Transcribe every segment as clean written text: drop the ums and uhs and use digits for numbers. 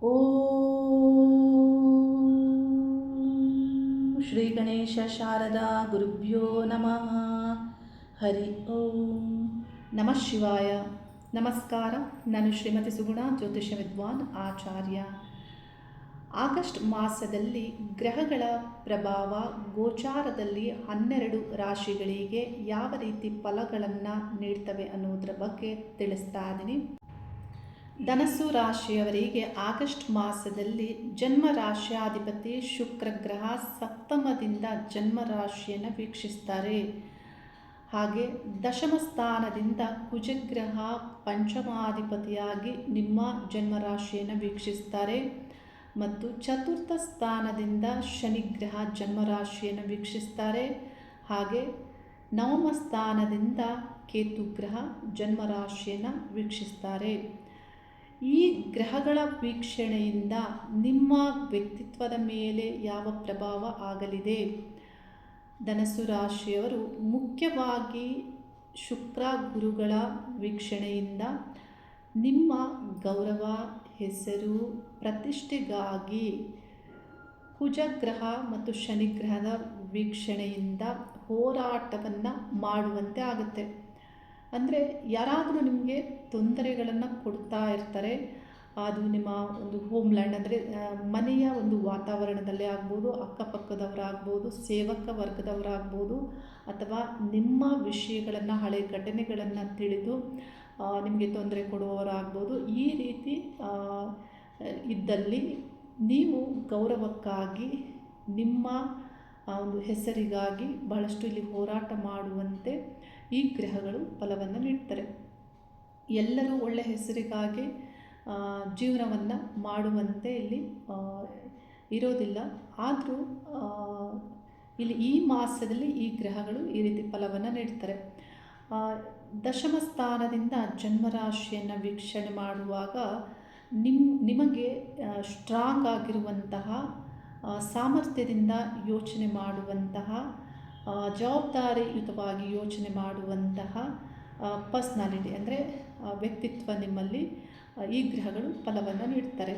ಓಂ ಶ್ರೀ ಗಣೇಶ ಶಾರದಾ ಗುರುಭ್ಯೋ ನಮಃ. ಹರಿ ಓಂ. ನಮಃ ಶಿವಾಯ. ನಮಸ್ಕಾರ. ನಾನು ಶ್ರೀಮತಿ ಸುಗುಣ, ಜ್ಯೋತಿಷ್ಯ ವಿದ್ವಾನ್ ಆಚಾರ್ಯ. ಆಗಸ್ಟ್ ಮಾಸದಲ್ಲಿ ಗ್ರಹಗಳ ಪ್ರಭಾವ ಗೋಚಾರದಲ್ಲಿ 12 ರಾಶಿಗಳಿಗೆ ಯಾವ ರೀತಿ ಫಲಗಳನ್ನು ನೀಡ್ತವೆ ಅನ್ನೋದರ ಬಗ್ಗೆ ತಿಳಿಸ್ತಾ ಇದ್ದೀನಿ. ಧನಸ್ಸು ರಾಶಿಯವರಿಗೆ ಆಗಸ್ಟ್ ಮಾಸದಲ್ಲಿ ಜನ್ಮ ರಾಶಿಯಾಧಿಪತಿ ಶುಕ್ರ ಗ್ರಹ ಸಪ್ತಮದಿಂದ ಜನ್ಮ ರಾಶಿಯನ್ನು ವೀಕ್ಷಿಸ್ತಾರೆ. ಹಾಗೆ ದಶಮ ಸ್ಥಾನದಿಂದ ಕುಜಗ್ರಹ ಪಂಚಮಾಧಿಪತಿಯಾಗಿ ನಿಮ್ಮ ಜನ್ಮ ರಾಶಿಯನ್ನು ವೀಕ್ಷಿಸ್ತಾರೆ ಮತ್ತು ಚತುರ್ಥ ಸ್ಥಾನದಿಂದ ಶನಿಗ್ರಹ ಜನ್ಮ ರಾಶಿಯನ್ನು ವೀಕ್ಷಿಸ್ತಾರೆ. ಹಾಗೆ ನವಮ ಸ್ಥಾನದಿಂದ ಕೇತುಗ್ರಹ ಜನ್ಮ ರಾಶಿಯನ್ನು ವೀಕ್ಷಿಸ್ತಾರೆ. ಈ ಗ್ರಹಗಳ ವೀಕ್ಷಣೆಯಿಂದ ನಿಮ್ಮ ವ್ಯಕ್ತಿತ್ವದ ಮೇಲೆ ಯಾವ ಪ್ರಭಾವ ಆಗಲಿದೆ? ಧನಸ್ಸು ರಾಶಿಯವರು ಮುಖ್ಯವಾಗಿ ಶುಕ್ರ ಗುರುಗಳ ವೀಕ್ಷಣೆಯಿಂದ ನಿಮ್ಮ ಗೌರವ, ಹೆಸರು, ಪ್ರತಿಷ್ಠೆಗಾಗಿ ಕುಜಗ್ರಹ ಮತ್ತು ಶನಿಗ್ರಹದ ವೀಕ್ಷಣೆಯಿಂದ ಹೋರಾಟವನ್ನು ಮಾಡುವಂತೆ ಆಗುತ್ತೆ. ಅಂದರೆ ಯಾರಾದರೂ ನಿಮಗೆ ತೊಂದರೆಗಳನ್ನು ಕೊಡ್ತಾ ಇರ್ತಾರೆ. ಅದು ನಿಮ್ಮ ಒಂದು ಹೋಮ್ಲ್ಯಾಂಡ್ ಅಂದರೆ ಮನೆಯ ಒಂದು ವಾತಾವರಣದಲ್ಲೇ ಆಗ್ಬೋದು, ಅಕ್ಕಪಕ್ಕದವರಾಗ್ಬೋದು, ಸೇವಕ ವರ್ಗದವರಾಗ್ಬೋದು, ಅಥವಾ ನಿಮ್ಮ ವಿಷಯಗಳನ್ನು, ಹಳೆ ಘಟನೆಗಳನ್ನು ತಿಳಿದು ನಿಮಗೆ ತೊಂದರೆ ಕೊಡುವವರಾಗ್ಬೋದು. ಈ ರೀತಿ ಇದ್ದಲ್ಲಿ ನೀವು ಗೌರವಕ್ಕಾಗಿ, ನಿಮ್ಮ ಒಂದು ಹೆಸರಿಗಾಗಿ ಬಹಳಷ್ಟು ಇಲ್ಲಿ ಹೋರಾಟ ಮಾಡುವಂತೆ ಈ ಗ್ರಹಗಳು ಫಲವನ್ನು ನೀಡ್ತಾರೆ. ಎಲ್ಲರೂ ಒಳ್ಳೆಯ ಹೆಸರಿಗಾಗಿ ಜೀವನವನ್ನು ಮಾಡುವಂತೆ ಇಲ್ಲಿ ಇರೋದಿಲ್ಲ. ಆದರೂ ಇಲ್ಲಿ ಈ ಮಾಸದಲ್ಲಿ ಈ ಗ್ರಹಗಳು ಈ ರೀತಿ ಫಲವನ್ನು ನೀಡ್ತಾರೆ. ದಶಮ ಸ್ಥಾನದಿಂದ ಜನ್ಮರಾಶಿಯನ್ನು ವೀಕ್ಷಣೆ ಮಾಡುವಾಗ ನಿಮಗೆ ಸ್ಟ್ರಾಂಗ್ ಆಗಿರುವಂತಹ, ಸಾಮರ್ಥ್ಯದಿಂದ ಯೋಚನೆ ಮಾಡುವಂತಹ, ಜವಾಬ್ದಾರಿಯುತವಾಗಿ ಯೋಚನೆ ಮಾಡುವಂತಹ ಪರ್ಸ್ನಾಲಿಟಿ ಅಂದರೆ ವ್ಯಕ್ತಿತ್ವ ನಿಮ್ಮಲ್ಲಿ ಈ ಗ್ರಹಗಳು ಫಲವನ್ನು ನೀಡ್ತಾರೆ.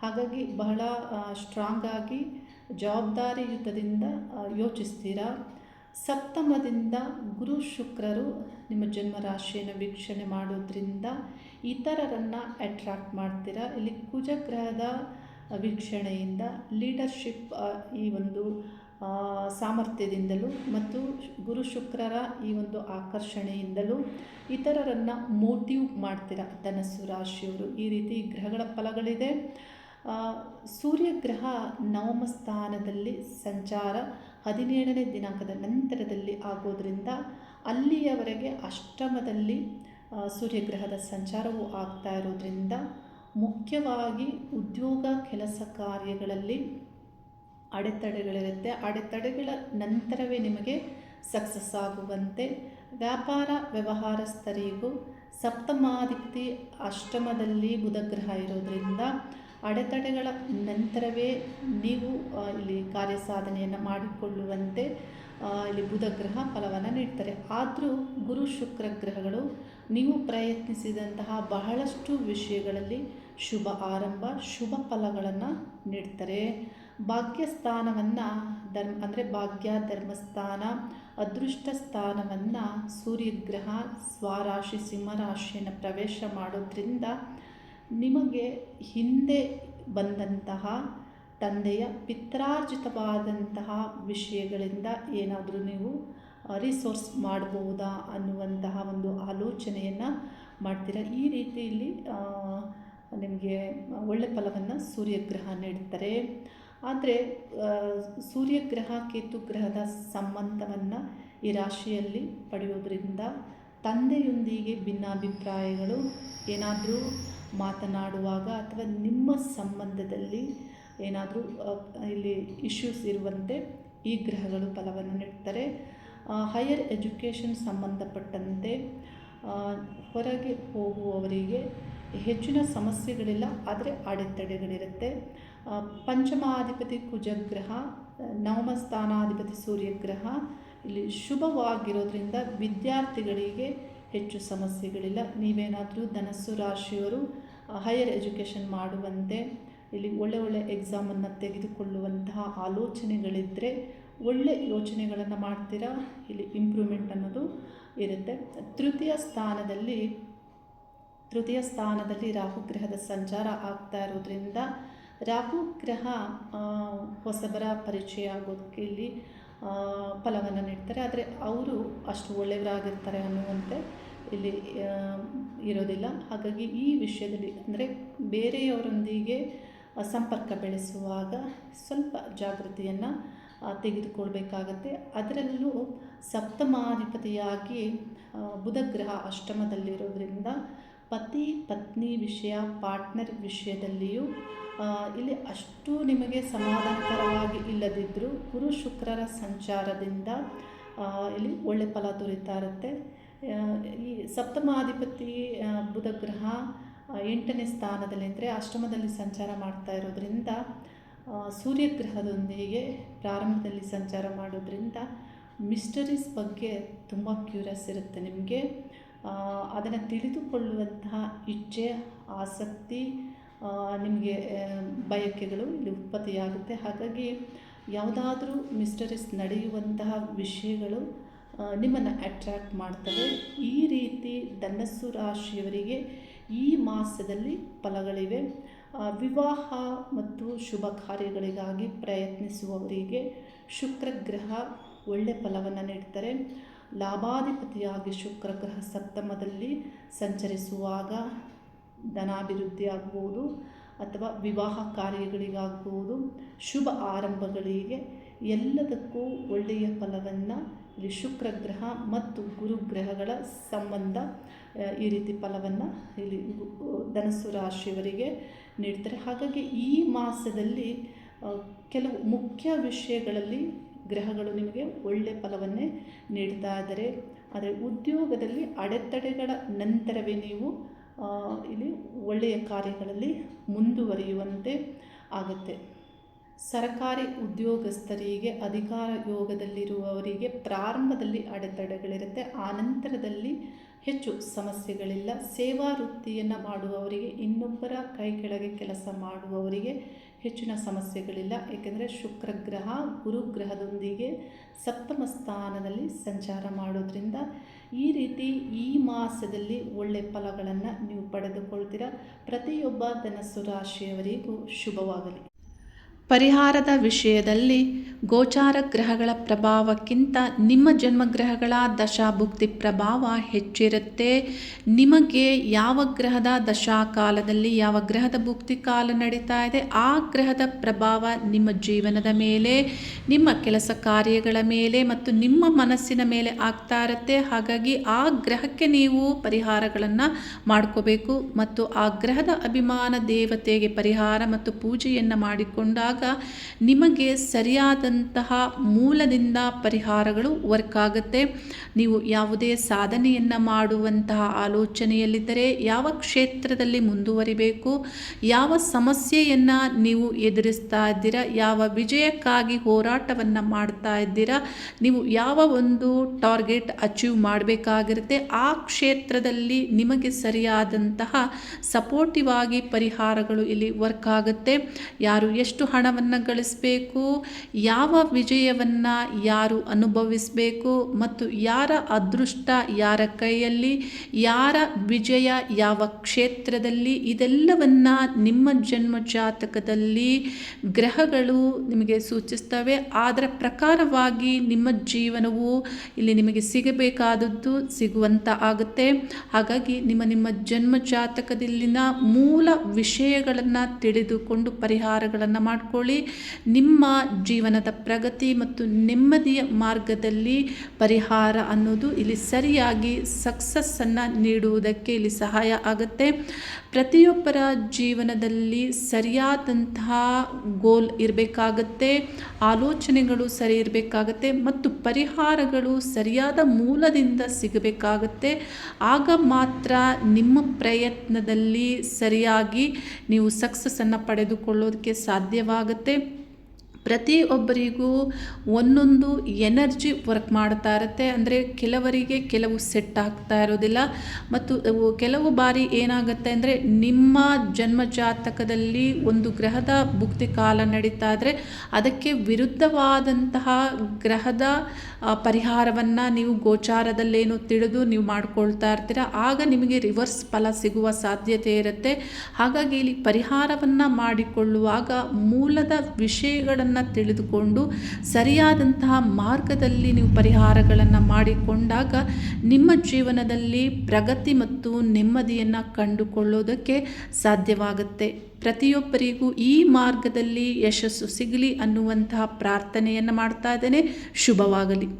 ಹಾಗಾಗಿ ಬಹಳ ಸ್ಟ್ರಾಂಗ್ ಆಗಿ ಜವಾಬ್ದಾರಿಯುತದಿಂದ ಯೋಚಿಸ್ತೀರಾ. ಸಪ್ತಮದಿಂದ ಗುರು ಶುಕ್ರರು ನಿಮ್ಮ ಜನ್ಮ ರಾಶಿಯನ್ನು ವೀಕ್ಷಣೆ ಮಾಡೋದ್ರಿಂದ ಇತರರನ್ನು ಅಟ್ರಾಕ್ಟ್ ಮಾಡ್ತೀರಾ. ಇಲ್ಲಿ ಕುಜಗ್ರಹದ ವೀಕ್ಷಣೆಯಿಂದ ಲೀಡರ್ಶಿಪ್ ಈ ಒಂದು ಸಾಮರ್ಥ್ಯದಿಂದಲೂ ಮತ್ತು ಗುರು ಶುಕ್ರರ ಈ ಒಂದು ಆಕರ್ಷಣೆಯಿಂದಲೂ ಇತರರನ್ನು ಮೋಟಿವ್ ಮಾಡ್ತೀರಾ ಧನಸ್ಸು ರಾಶಿಯವರು. ಈ ರೀತಿ ಗ್ರಹಗಳ ಫಲಗಳಿದೆ. ಸೂರ್ಯಗ್ರಹ ನವಮ ಸ್ಥಾನದಲ್ಲಿ ಸಂಚಾರ 17ನೇ ದಿನಾಂಕದ ನಂತರದಲ್ಲಿ ಆಗೋದ್ರಿಂದ ಅಲ್ಲಿಯವರೆಗೆ ಅಷ್ಟಮದಲ್ಲಿ ಸೂರ್ಯಗ್ರಹದ ಸಂಚಾರವು ಆಗ್ತಾ ಇರೋದ್ರಿಂದ ಮುಖ್ಯವಾಗಿ ಉದ್ಯೋಗ ಕೆಲಸ ಕಾರ್ಯಗಳಲ್ಲಿ ಅಡೆತಡೆಗಳಿರುತ್ತೆ. ಅಡೆತಡೆಗಳ ನಂತರವೇ ನಿಮಗೆ ಸಕ್ಸಸ್ ಆಗುವಂತೆ. ವ್ಯಾಪಾರ ವ್ಯವಹಾರಸ್ಥರಿಗೂ ಸಪ್ತಮಾಧಿಪತಿ ಅಷ್ಟಮದಲ್ಲಿ ಬುಧಗ್ರಹ ಇರೋದರಿಂದ ಅಡೆತಡೆಗಳ ನಂತರವೇ ನೀವು ಇಲ್ಲಿ ಕಾರ್ಯಸಾಧನೆಯನ್ನು ಮಾಡಿಕೊಳ್ಳುವಂತೆ ಇಲ್ಲಿ ಬುಧಗ್ರಹ ಫಲವನ್ನು ನೀಡ್ತಾರೆ. ಆದರೂ ಗುರು ಶುಕ್ರ ಗ್ರಹಗಳು ನೀವು ಪ್ರಯತ್ನಿಸಿದಂತಹ ಬಹಳಷ್ಟು ವಿಷಯಗಳಲ್ಲಿ ಶುಭ ಆರಂಭ, ಶುಭ ಫಲಗಳನ್ನು ನೀಡ್ತಾರೆ. ಭಾಗ್ಯಸ್ಥಾನವನ್ನು ಅಂದರೆ ಭಾಗ್ಯ, ಧರ್ಮಸ್ಥಾನ, ಅದೃಷ್ಟ ಸ್ಥಾನವನ್ನು ಸೂರ್ಯಗ್ರಹ ಸ್ವರಾಶಿ ಸಿಂಹರಾಶಿಯನ್ನು ಪ್ರವೇಶ ಮಾಡೋದ್ರಿಂದ ನಿಮಗೆ ಹಿಂದೆ ಬಂದಂತಹ ತಂದೆಯ ಪಿತ್ರಾರ್ಜಿತವಾದಂತಹ ವಿಷಯಗಳಿಂದ ಏನಾದರೂ ನೀವು ರಿಸೋರ್ಸ್ ಮಾಡ್ಬೋದಾ ಅನ್ನುವಂತಹ ಒಂದು ಆಲೋಚನೆಯನ್ನು ಮಾಡ್ತೀರಾ. ಈ ರೀತಿಯಲ್ಲಿ ನಿಮಗೆ ಒಳ್ಳೆ ಫಲವನ್ನು ಸೂರ್ಯಗ್ರಹ ನೀಡ್ತಾರೆ. ಆದರೆ ಸೂರ್ಯಗ್ರಹ ಕೇತುಗ್ರಹದ ಸಂಬಂಧವನ್ನು ಈ ರಾಶಿಯಲ್ಲಿ ಪಡೆಯೋದ್ರಿಂದ ತಂದೆಯೊಂದಿಗೆ ಭಿನ್ನಾಭಿಪ್ರಾಯಗಳು ಏನಾದರೂ ಮಾತನಾಡುವಾಗ ಅಥವಾ ನಿಮ್ಮ ಸಂಬಂಧದಲ್ಲಿ ಏನಾದರೂ ಇಲ್ಲಿ ಇಶ್ಯೂಸ್ ಇರುವಂತೆ ಈ ಗ್ರಹಗಳು ಫಲವನ್ನು ನೀಡ್ತಾರೆ. ಹೈಯರ್ ಎಜುಕೇಷನ್ ಸಂಬಂಧಪಟ್ಟಂತೆ ಹೊರಗೆ ಹೋಗುವವರಿಗೆ ಹೆಚ್ಚಿನ ಸಮಸ್ಯೆಗಳಿಲ್ಲ, ಆದರೆ ಅಡೆತಡೆಗಳಿರುತ್ತೆ. ಪಂಚಮಾಧಿಪತಿ ಕುಜಗ್ರಹ, ನವಮ ಸ್ಥಾನಾಧಿಪತಿ ಸೂರ್ಯಗ್ರಹ ಇಲ್ಲಿ ಶುಭವಾಗಿರೋದ್ರಿಂದ ವಿದ್ಯಾರ್ಥಿಗಳಿಗೆ ಹೆಚ್ಚು ಸಮಸ್ಯೆಗಳಿಲ್ಲ. ನೀವೇನಾದರೂ ಧನಸ್ಸು ರಾಶಿಯವರು ಹೈಯರ್ ಎಜುಕೇಷನ್ ಮಾಡುವಂತೆ ಇಲ್ಲಿ ಒಳ್ಳೆ ಎಕ್ಸಾಮನ್ನು ತೆಗೆದುಕೊಳ್ಳುವಂತಹ ಆಲೋಚನೆಗಳಿದ್ದರೆ ಒಳ್ಳೆ ಯೋಚನೆಗಳನ್ನು ಮಾಡ್ತೀರಾ, ಇಲ್ಲಿ ಇಂಪ್ರೂವ್ಮೆಂಟ್ ಅನ್ನೋದು ಇರುತ್ತೆ. ತೃತೀಯ ಸ್ಥಾನದಲ್ಲಿ ರಾಹುಗ್ರಹದ ಸಂಚಾರ ಆಗ್ತಾ ಇರೋದ್ರಿಂದ ರಾಹುಗ್ರಹ ಹೊಸಬರ ಪರಿಚಯ ಆಗೋದಕ್ಕೆ ಇಲ್ಲಿ ಫಲವನ್ನು ನೀಡ್ತಾರೆ. ಆದರೆ ಅವರು ಅಷ್ಟು ಒಳ್ಳೆಯವರಾಗಿರ್ತಾರೆ ಅನ್ನುವಂತೆ ಇಲ್ಲಿ ಇರೋದಿಲ್ಲ. ಹಾಗಾಗಿ ಈ ವಿಷಯದಲ್ಲಿ ಅಂದರೆ ಬೇರೆಯವರೊಂದಿಗೆ ಸಂಪರ್ಕ ಬೆಳೆಸುವಾಗ ಸ್ವಲ್ಪ ಜಾಗೃತಿಯನ್ನು ತೆಗೆದುಕೊಳ್ಬೇಕಾಗತ್ತೆ. ಅದರಲ್ಲೂ ಸಪ್ತಮಾಧಿಪತಿಯಾಗಿ ಬುಧಗ್ರಹ ಅಷ್ಟಮದಲ್ಲಿರೋದ್ರಿಂದ ಪತಿ ಪತ್ನಿ ವಿಷಯ, ಪಾರ್ಟ್ನರ್ ವಿಷಯದಲ್ಲಿಯೂ ಇಲ್ಲಿ ಅಷ್ಟು ನಿಮಗೆ ಸಮಾಧಾನಕರವಾಗಿ ಇಲ್ಲದಿದ್ದರೂ ಗುರು ಶುಕ್ರರ ಸಂಚಾರದಿಂದ ಇಲ್ಲಿ ಒಳ್ಳೆ ಫಲ ದೊರೀತಾ ಇರುತ್ತೆ. ಈ ಸಪ್ತಮಾಧಿಪತಿ ಬುಧಗ್ರಹ 8ನೇ ಸ್ಥಾನದಲ್ಲಿ ಅಂದರೆ ಅಷ್ಟಮದಲ್ಲಿ ಸಂಚಾರ ಮಾಡ್ತಾ ಇರೋದ್ರಿಂದ ಸೂರ್ಯಗ್ರಹದೊಂದಿಗೆ ಪ್ರಾರಂಭದಲ್ಲಿ ಸಂಚಾರ ಮಾಡೋದ್ರಿಂದ ಮಿಸ್ಟರೀಸ್ ಬಗ್ಗೆ ತುಂಬ ಕ್ಯೂರಿಯಸ್ ಇರುತ್ತೆ ನಿಮಗೆ. ಅದನ್ನು ತಿಳಿದುಕೊಳ್ಳುವಂತಹ ಇಚ್ಛೆ, ಆಸಕ್ತಿ, ನಿಮಗೆ ಬಯಕೆಗಳು ಇಲ್ಲಿ ಉತ್ಪತ್ತಿಯಾಗುತ್ತೆ. ಹಾಗಾಗಿ ಯಾವುದಾದ್ರೂ ಮಿಸ್ಟರೀಸ್ ನಡೆಯುವಂತಹ ವಿಷಯಗಳು ನಿಮ್ಮನ್ನು ಅಟ್ರ್ಯಾಕ್ಟ್ ಮಾಡ್ತವೆ. ಈ ರೀತಿ ಧನಸ್ಸು ರಾಶಿಯವರಿಗೆ ಈ ಮಾಸದಲ್ಲಿ ಫಲಗಳಿವೆ. ವಿವಾಹ ಮತ್ತು ಶುಭ ಕಾರ್ಯಗಳಿಗಾಗಿ ಪ್ರಯತ್ನಿಸುವವರಿಗೆ ಶುಕ್ರಗ್ರಹ ಒಳ್ಳೆ ಫಲವನ್ನು ನೀಡ್ತಾರೆ. ಲಾಭಾಧಿಪತಿಯಾಗಿ ಶುಕ್ರಗ್ರಹ ಸಪ್ತಮದಲ್ಲಿ ಸಂಚರಿಸುವಾಗ ಧನಾಭಿವೃದ್ಧಿ ಆಗ್ಬೋದು ಅಥವಾ ವಿವಾಹ ಕಾರ್ಯಗಳಿಗಾಗ್ಬೋದು, ಶುಭ ಆರಂಭಗಳಿಗೆ ಎಲ್ಲದಕ್ಕೂ ಒಳ್ಳೆಯ ಫಲವನ್ನು ಇಲ್ಲಿ ಶುಕ್ರಗ್ರಹ ಮತ್ತು ಗುರುಗ್ರಹಗಳ ಸಂಬಂಧ ಈ ರೀತಿ ಫಲವನ್ನು ಇಲ್ಲಿ ಧನಸ್ಸು ರಾಶಿಯವರಿಗೆ ನೀಡ್ತಾರೆ. ಹಾಗಾಗಿ ಈ ಮಾಸದಲ್ಲಿ ಕೆಲವು ಮುಖ್ಯ ವಿಷಯಗಳಲ್ಲಿ ಗ್ರಹಗಳು ನಿಮಗೆ ಒಳ್ಳೆಯ ಫಲವನ್ನೇ ನೀಡ್ತಾ ಇದ್ದಾರೆ. ಆದರೆ ಉದ್ಯೋಗದಲ್ಲಿ ಅಡೆತಡೆಗಳ ನಂತರವೇ ನೀವು ಇಲ್ಲಿ ಒಳ್ಳೆಯ ಕಾರ್ಯಗಳಲ್ಲಿ ಮುಂದುವರಿಯುವಂತೆ ಆಗುತ್ತೆ. ಸರ್ಕಾರಿ ಉದ್ಯೋಗಸ್ಥರಿಗೆ, ಅಧಿಕಾರ ಯೋಗದಲ್ಲಿರುವವರಿಗೆ ಪ್ರಾರಂಭದಲ್ಲಿ ಅಡೆತಡೆಗಳಿರುತ್ತೆ, ಆನಂತರದಲ್ಲಿ ಹೆಚ್ಚು ಸಮಸ್ಯೆಗಳಿಲ್ಲ. ಸೇವಾ ವೃತ್ತಿಯನ್ನು ಮಾಡುವವರಿಗೆ, ಇನ್ನೊಬ್ಬರ ಕೈ ಕೆಳಗೆ ಕೆಲಸ ಮಾಡುವವರಿಗೆ ಹೆಚ್ಚಿನ ಸಮಸ್ಯೆಗಳಿಲ್ಲ. ಏಕೆಂದರೆ ಶುಕ್ರಗ್ರಹ ಗುರುಗ್ರಹದೊಂದಿಗೆ ಸಪ್ತಮ ಸ್ಥಾನದಲ್ಲಿ ಸಂಚಾರ ಮಾಡೋದ್ರಿಂದ ಈ ರೀತಿ ಈ ಮಾಸದಲ್ಲಿ ಒಳ್ಳೆಯ ಫಲಗಳನ್ನು ನೀವು ಪಡೆದುಕೊಳ್ತೀರಾ. ಪ್ರತಿಯೊಬ್ಬ ಧನಸ್ಸು ರಾಶಿಯವರಿಗೂ ಶುಭವಾಗಲಿ. ಪರಿಹಾರದ ವಿಷಯದಲ್ಲಿ ಗೋಚಾರ ಗ್ರಹಗಳ ಪ್ರಭಾವಕ್ಕಿಂತ ನಿಮ್ಮ ಜನ್ಮಗ್ರಹಗಳ ದಶಾಭುಕ್ತಿ ಪ್ರಭಾವ ಹೆಚ್ಚಿರುತ್ತೆ. ನಿಮಗೆ ಯಾವ ಗ್ರಹದ ದಶಾಕಾಲದಲ್ಲಿ ಯಾವ ಗ್ರಹದ ಭುಕ್ತಿ ಕಾಲ ನಡೀತಾ ಇದೆ ಆ ಗ್ರಹದ ಪ್ರಭಾವ ನಿಮ್ಮ ಜೀವನದ ಮೇಲೆ, ನಿಮ್ಮ ಕೆಲಸ ಕಾರ್ಯಗಳ ಮೇಲೆ ಮತ್ತು ನಿಮ್ಮ ಮನಸ್ಸಿನ ಮೇಲೆ ಆಗ್ತಾ ಇರುತ್ತೆ. ಹಾಗಾಗಿ ಆ ಗ್ರಹಕ್ಕೆ ನೀವು ಪರಿಹಾರಗಳನ್ನು ಮಾಡ್ಕೋಬೇಕು ಮತ್ತು ಆ ಗ್ರಹದ ಅಭಿಮಾನ ದೇವತೆಗೆ ಪರಿಹಾರ ಮತ್ತು ಪೂಜೆಯನ್ನು ಮಾಡಿಕೊಂಡಾಗ ನಿಮಗೆ ಸರಿಯಾದಂತಹ ಮೂಲದಿಂದ ಪರಿಹಾರಗಳು ವರ್ಕ್ ಆಗುತ್ತೆ. ನೀವು ಯಾವುದೇ ಸಾಧನೆಯನ್ನು ಮಾಡುವಂತಹ ಆಲೋಚನೆಯಲ್ಲಿದ್ದರೆ, ಯಾವ ಕ್ಷೇತ್ರದಲ್ಲಿ ಮುಂದುವರಿಬೇಕು, ಯಾವ ಸಮಸ್ಯೆಯನ್ನು ನೀವು ಎದುರಿಸ್ತಾ ಇದ್ದೀರಾ, ಯಾವ ವಿಜಯಕ್ಕಾಗಿ ಹೋರಾಟವನ್ನು ಮಾಡ್ತಾ ಇದ್ದೀರಾ, ನೀವು ಯಾವ ಒಂದು ಟಾರ್ಗೆಟ್ ಅಚೀವ್ ಮಾಡಬೇಕಾಗಿರುತ್ತೆ ಆ ಕ್ಷೇತ್ರದಲ್ಲಿ ನಿಮಗೆ ಸರಿಯಾದಂತಹ ಸಪೋರ್ಟಿವ್ ಆಗಿ ಪರಿಹಾರಗಳು ಇಲ್ಲಿ ವರ್ಕ್ ಆಗುತ್ತೆ. ಯಾರು ಎಷ್ಟು ಹಣವನ್ನು ಗಳಿಸಬೇಕು, ಯಾವ ವಿಜಯವನ್ನು ಯಾರು ಅನುಭವಿಸಬೇಕು ಮತ್ತು ಯಾರ ಅದೃಷ್ಟ ಯಾರ ಕೈಯಲ್ಲಿ, ಯಾರ ವಿಜಯ ಯಾವ ಕ್ಷೇತ್ರದಲ್ಲಿ, ಇದೆಲ್ಲವನ್ನು ನಿಮ್ಮ ಜನ್ಮ ಜಾತಕದಲ್ಲಿ ಗ್ರಹಗಳು ನಿಮಗೆ ಸೂಚಿಸ್ತವೆ. ಅದರ ಪ್ರಕಾರವಾಗಿ ನಿಮ್ಮ ಜೀವನವು ಇಲ್ಲಿ ನಿಮಗೆ ಸಿಗಬೇಕಾದದ್ದು ಸಿಗುವಂತ ಆಗುತ್ತೆ. ಹಾಗಾಗಿ ನಿಮ್ಮ ಜನ್ಮ ಜಾತಕದಲ್ಲಿನ ಮೂಲ ವಿಷಯಗಳನ್ನು ತಿಳಿದುಕೊಂಡು ಪರಿಹಾರಗಳನ್ನು ಮಾಡಿಕೊಳ್ಳಿ. ನಿಮ್ಮ ಜೀವನದ ಪ್ರಗತಿ ಮತ್ತು ನೆಮ್ಮದಿಯ ಮಾರ್ಗದಲ್ಲಿ ಪರಿಹಾರ ಅನ್ನೋದು ಇಲ್ಲಿ ಸರಿಯಾಗಿ ಸಕ್ಸಸ್ಸನ್ನು ನೀಡುವುದಕ್ಕೆ ಇಲ್ಲಿ ಸಹಾಯ ಆಗುತ್ತೆ. ಪ್ರತಿಯೊಬ್ಬರ ಜೀವನದಲ್ಲಿ ಸರಿಯಾದಂತಹ ಗೋಲ್ ಇರಬೇಕಾಗತ್ತೆ, ಆಲೋಚನೆಗಳು ಸರಿ ಇರಬೇಕಾಗತ್ತೆ ಮತ್ತು ಪರಿಹಾರಗಳು ಸರಿಯಾದ ಮೂಲದಿಂದ ಸಿಗಬೇಕಾಗತ್ತೆ. ಆಗ ಮಾತ್ರ ನಿಮ್ಮ ಪ್ರಯತ್ನದಲ್ಲಿ ಸರಿಯಾಗಿ ನೀವು ಸಕ್ಸಸ್ಸನ್ನು ಪಡೆದುಕೊಳ್ಳೋದಕ್ಕೆ ಸಾಧ್ಯವಾಗುತ್ತೆ. ಪ್ರತಿಯೊಬ್ಬರಿಗೂ ಒಂದೊಂದು ಎನರ್ಜಿ ವರ್ಕ್ ಮಾಡ್ತಾ ಇರುತ್ತೆ. ಅಂದರೆ ಕೆಲವರಿಗೆ ಕೆಲವು ಸೆಟ್ ಆಗ್ತಾ ಇರೋದಿಲ್ಲ ಮತ್ತು ಕೆಲವು ಬಾರಿ ಏನಾಗುತ್ತೆ ಅಂದರೆ ನಿಮ್ಮ ಜನ್ಮ ಜಾತಕದಲ್ಲಿ ಒಂದು ಗ್ರಹದ ಭುಕ್ತಿ ಕಾಲ ನಡೀತಾ ಇದ್ದರೆ ಅದಕ್ಕೆ ವಿರುದ್ಧವಾದಂತಹ ಗ್ರಹದ ಪರಿಹಾರವನ್ನು ನೀವು ಗೋಚಾರದಲ್ಲೇನು ತಿಳಿದು ನೀವು ಮಾಡ್ಕೊಳ್ತಾ ಇರ್ತೀರ, ಆಗ ನಿಮಗೆ ರಿವರ್ಸ್ ಫಲ ಸಿಗುವ ಸಾಧ್ಯತೆ ಇರುತ್ತೆ. ಹಾಗಾಗಿ ಇಲ್ಲಿ ಪರಿಹಾರವನ್ನು ಮಾಡಿಕೊಳ್ಳುವಾಗ ಮೂಲದ ವಿಷಯಗಳನ್ನು ತಿಳಿದುಕೊಂಡು ಸರಿಯಾದಂತಹ ಮಾರ್ಗದಲ್ಲಿ ನೀವು ಪರಿಹಾರಗಳನ್ನು ಮಾಡಿಕೊಂಡಾಗ ನಿಮ್ಮ ಜೀವನದಲ್ಲಿ ಪ್ರಗತಿ ಮತ್ತು ನೆಮ್ಮದಿಯನ್ನು ಕಂಡುಕೊಳ್ಳೋದಕ್ಕೆ ಸಾಧ್ಯವಾಗುತ್ತೆ. ಪ್ರತಿಯೊಬ್ಬರಿಗೂ ಈ ಮಾರ್ಗದಲ್ಲಿ ಯಶಸ್ಸು ಸಿಗಲಿ ಅನ್ನುವಂತಹ ಪ್ರಾರ್ಥನೆಯನ್ನು ಮಾಡ್ತಾ ಇದ್ದೇನೆ. ಶುಭವಾಗಲಿ.